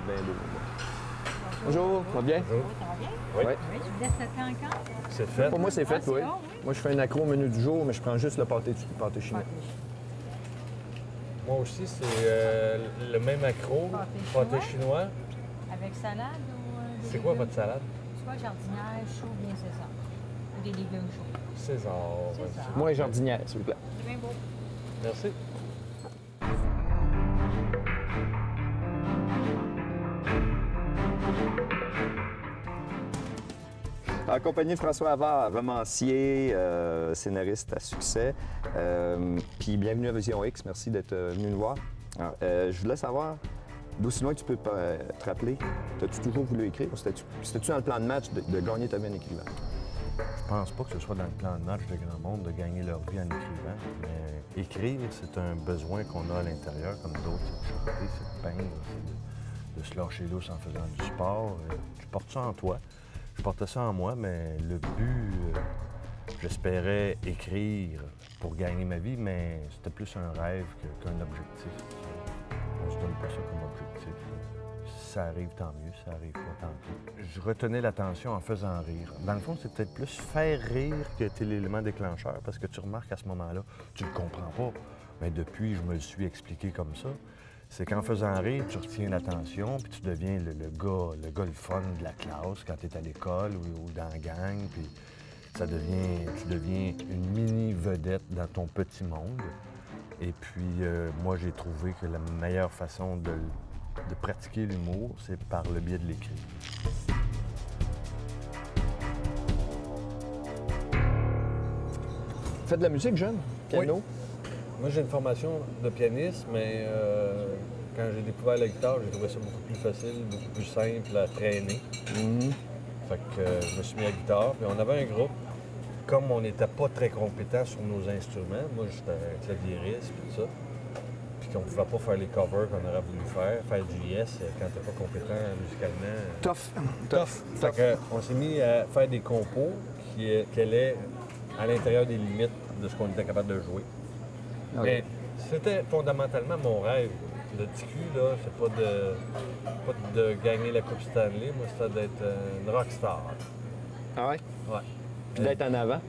bien beau. Bonjour, ça va bien? Bonjour. Ça va bien? Oui. Oui. Oui, je vous laisse le temps encore. C'est fait. Pour moi, c'est fait, Ah, c'est oui. bon, oui. Moi, je fais un accro au menu du jour, mais je prends juste le pâté chinois. Moi aussi, c'est le même accro, Pâté pâté chinois. Avec salade ou des C'est quoi légumes? votre salade? Soit jardinière, chaud, bien César. Ou des légumes chauds. César. César. Moi, jardinière, s'il vous plaît. C'est bien beau. Merci. En compagnie de François Havard, romancier, scénariste à succès. Puis bienvenue à Vision X, merci d'être venu nous voir. Alors, je voulais savoir, d'aussi loin que tu peux te rappeler, as-tu toujours voulu écrire ou c'était-tu dans le plan de match de gagner ta vie en écrivant? Je pense pas que ce soit dans le plan de match de grand monde de gagner leur vie en écrivant, mais écrire, c'est un besoin qu'on a à l'intérieur, comme d'autres, c'est de chanter, c'est de peindre, c'est de se lâcher lousse en faisant du sport. Tu portes ça en toi. Je portais ça en moi, mais le but, j'espérais écrire pour gagner ma vie, mais c'était plus un rêve qu'un objectif. On se donne pas ça comme objectif. Si ça arrive, tant mieux. Si ça arrive pas, tant pis. Je retenais l'attention en faisant rire. Dans le fond, c'est peut-être plus faire rire qui était l'élément déclencheur, parce que tu remarques à ce moment-là, tu le comprends pas. Mais depuis, je me le suis expliqué comme ça. C'est qu'en faisant rire, tu retiens l'attention, puis tu deviens le gars le fun de la classe quand tu es à l'école ou dans la gang, puis tu deviens une mini-vedette dans ton petit monde. Et puis, moi, j'ai trouvé que la meilleure façon de pratiquer l'humour, c'est par le biais de l'écrit. Faites de la musique, jeune? Piano? Oui. Moi, j'ai une formation de pianiste, mais quand j'ai découvert la guitare, j'ai trouvé ça beaucoup plus facile, beaucoup plus simple à traîner. Fait que je me suis mis à la guitare, puis on avait un groupe. Comme on n'était pas très compétent sur nos instruments, moi, j'étais un claviériste, puis tout ça, puis qu'on ne pouvait pas faire les covers qu'on aurait voulu faire du yes quand t'es pas compétent musicalement. Tough. Fait qu'on s'est mis à faire des compos qui allaient à l'intérieur des limites de ce qu'on était capable de jouer. OK. Mais c'était fondamentalement mon rêve. Le TQ, là, c'est pas de gagner la Coupe Stanley. Moi, c'était d'être une rockstar. Ah ouais? Ouais. Puis d'être en avant?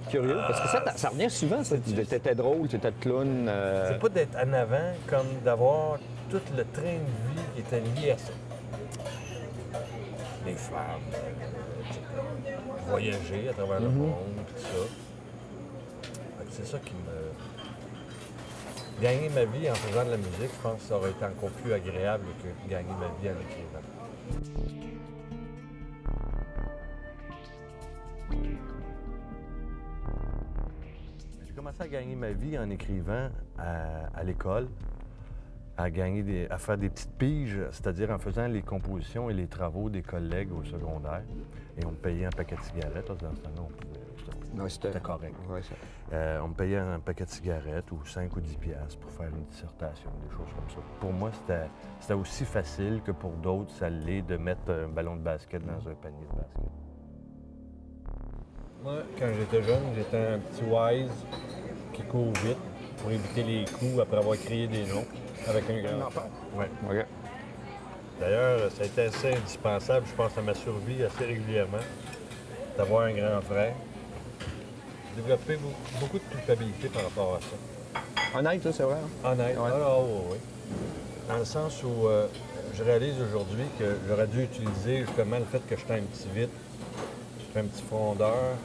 Curieux, parce que ça revient souvent, ça. T'étais drôle, t'étais clown. C'est pas d'être en avant, comme d'avoir tout le train de vie qui était lié à ça. Les femmes, voyager à travers le monde, tout ça. Fait que c'est ça qui me... Gagner ma vie en faisant de la musique, je pense que ça aurait été encore plus agréable que gagner ma vie en écrivant. J'ai commencé à gagner ma vie en écrivant à l'école, à faire des petites piges, c'est-à-dire en faisant les compositions et les travaux des collègues au secondaire. Et on me payait un paquet de cigarettes. Dans ce temps-là, c'était correct. Ouais, ça. On me payait un paquet de cigarettes ou 5 ou 10 piastres pour faire une dissertation, des choses comme ça. Pour moi, c'était aussi facile que pour d'autres, ça l'est de mettre un ballon de basket dans un panier de basket. Moi, quand j'étais jeune, j'étais un petit wise qui court vite pour éviter les coups après avoir crié des noms avec un grand-père. Ouais. OK. D'ailleurs, ça a été assez indispensable, je pense, à ma survie assez régulièrement, d'avoir un grand frère. J'ai développé beaucoup de culpabilité par rapport à ça. Honnête, ça, c'est vrai. Hein? Honnête. Ouais. Oui. Dans le sens où je réalise aujourd'hui que j'aurais dû utiliser justement le fait que j'étais un petit vite, un petit frondeur,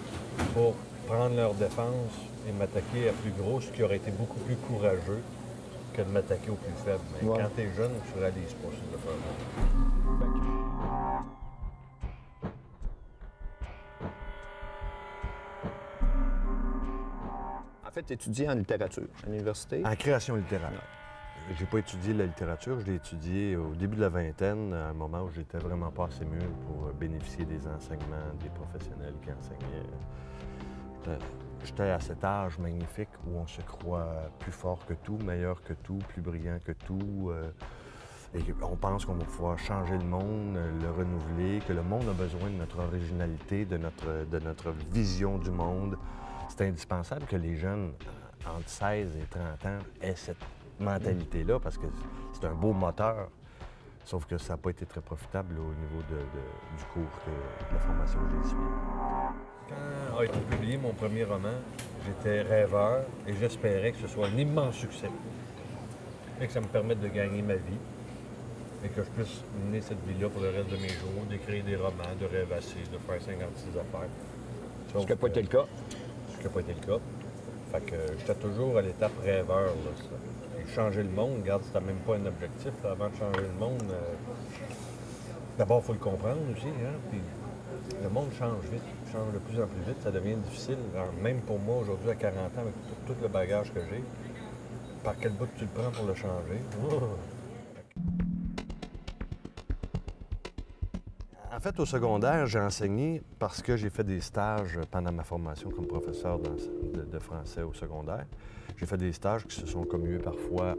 pour prendre leur défense et m'attaquer à plus gros, ce qui aurait été beaucoup plus courageux que de m'attaquer au plus faible. Mais Ouais. quand t'es jeune, tu réalises pas ça de faire. En fait, tu étudies en littérature à l'université. En création littéraire. J'ai pas étudié la littérature, je l'ai étudié au début de la vingtaine, à un moment où j'étais vraiment pas assez mûr pour bénéficier des enseignements des professionnels qui enseignaient. J'étais à cet âge magnifique où on se croit plus fort que tout, meilleur que tout, plus brillant que tout. Et on pense qu'on va pouvoir changer le monde, le renouveler, que le monde a besoin de notre originalité, de notre vision du monde. C'est indispensable que les jeunes, entre 16 et 30 ans, aient cette mentalité-là parce que c'est un beau moteur. Sauf que ça n'a pas été très profitable là, au niveau du cours, de la formation que j'ai suivie. Quand a été publié mon premier roman, j'étais rêveur et j'espérais que ce soit un immense succès et que ça me permette de gagner ma vie et que je puisse mener cette vie-là pour le reste de mes jours, d'écrire des romans, de rêvasser, de faire 56 affaires. Ce qui n'a pas été le cas. Ce qui n'a pas été le cas. Fait que j'étais toujours à l'étape rêveur. Là, ça. Puis changer le monde, regarde, c'était même pas un objectif. Là, avant de changer le monde, d'abord, il faut le comprendre aussi. Hein? Puis, le monde change vite, change de plus en plus vite. Ça devient difficile. Alors, même pour moi, aujourd'hui, à 40 ans, avec tout le bagage que j'ai, par quel bout tu le prends pour le changer? En fait, au secondaire, j'ai enseigné parce que j'ai fait des stages pendant ma formation comme professeur de français au secondaire. J'ai fait des stages qui se sont commués parfois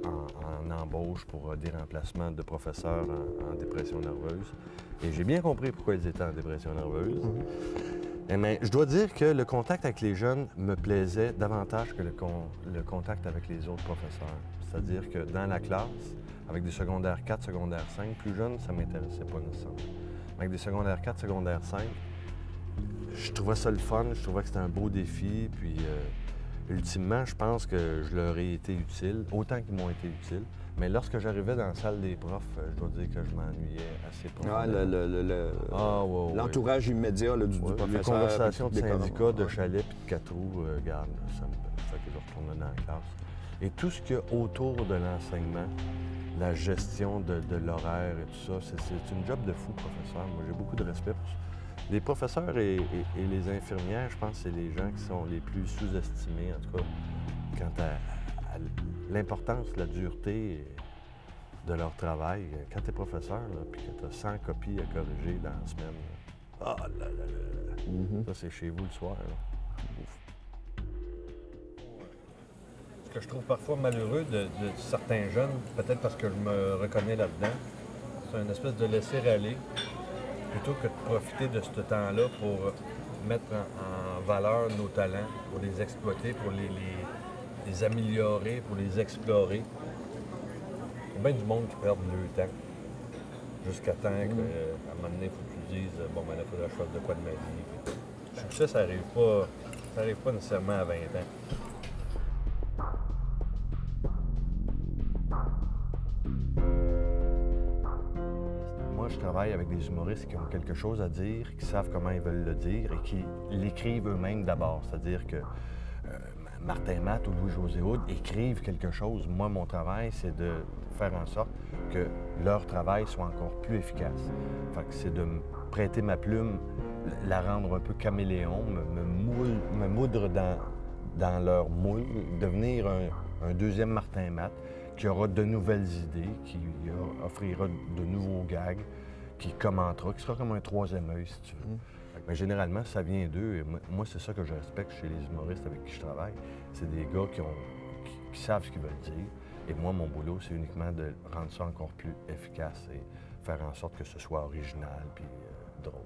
en embauche pour des remplacements de professeurs en dépression nerveuse. Et j'ai bien compris pourquoi ils étaient en dépression nerveuse. Mais je dois dire que le contact avec les jeunes me plaisait davantage que le contact avec les autres professeurs. C'est-à-dire que dans la classe, avec des secondaires 4, secondaires 5, plus jeunes, ça ne m'intéressait pas nécessairement. Avec des secondaires 4, secondaires 5, je trouvais ça le fun, je trouvais que c'était un beau défi, puis ultimement, je pense que je leur ai été utile, autant qu'ils m'ont été utiles. Mais lorsque j'arrivais dans la salle des profs, je dois dire que je m'ennuyais assez profondément. L'entourage immédiat là, du professeur. Les conversations de syndicats, de chalets puis de 4 roues, regarde, ça me fait que je retournais dans la classe. Et tout ce qu'il y a autour de l'enseignement, la gestion de l'horaire et tout ça, c'est une job de fou, professeur. Moi, j'ai beaucoup de respect pour ça. Les professeurs et les infirmières, je pense que c'est les gens qui sont les plus sous-estimés, en tout cas, quant à l'importance, la dureté de leur travail. Quand tu es professeur, puis que tu as 100 copies à corriger dans la semaine, ça, c'est chez vous le soir. Là. Ce que je trouve parfois malheureux de certains jeunes, peut-être parce que je me reconnais là-dedans, c'est une espèce de laisser-aller, plutôt que de profiter de ce temps-là pour mettre en valeur nos talents, pour les exploiter, pour les améliorer, pour les explorer. Il y a bien du monde qui perd le temps, jusqu'à temps qu'à un moment donné, il faut que tu te dises « Bon, ben là, il faut que je fasse de quoi de ma vie. » Le succès, ça n'arrive pas nécessairement à 20 ans. Moi, je travaille avec des humoristes qui ont quelque chose à dire, qui savent comment ils veulent le dire et qui l'écrivent eux-mêmes d'abord. C'est-à-dire que Martin Matt ou Louis-José Hood écrivent quelque chose. Moi, mon travail, c'est de faire en sorte que leur travail soit encore plus efficace. Fait que c'est de me prêter ma plume, la rendre un peu caméléon, me moudre dans leur moule, devenir un deuxième Martin Matt qui aura de nouvelles idées, qui offrira de nouveaux gags, qui commentera, qui sera comme un troisième œil, si tu veux. Mais généralement, ça vient d'eux. Et moi, c'est ça que je respecte chez les humoristes avec qui je travaille. C'est des gars qui savent ce qu'ils veulent dire. Et moi, mon boulot, c'est uniquement de rendre ça encore plus efficace et faire en sorte que ce soit original puis drôle.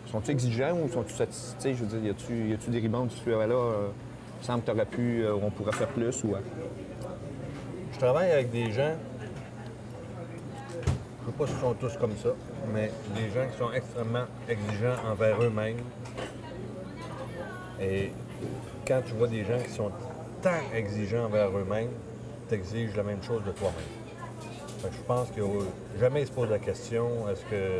Sont-ils exigeants ou sont-ils satisfaits? Je veux dire, y a-tu des ribans où tu fais là, il me semble que tu aurais pu, on pourrait faire plus ou... Je travaille avec des gens, je ne sais pas s'ils sont tous comme ça, mais des gens qui sont extrêmement exigeants envers eux-mêmes. Et quand tu vois des gens qui sont tant exigeants envers eux-mêmes, tu exiges la même chose de toi-même. Je pense que jamais ils se posent la question, est-ce que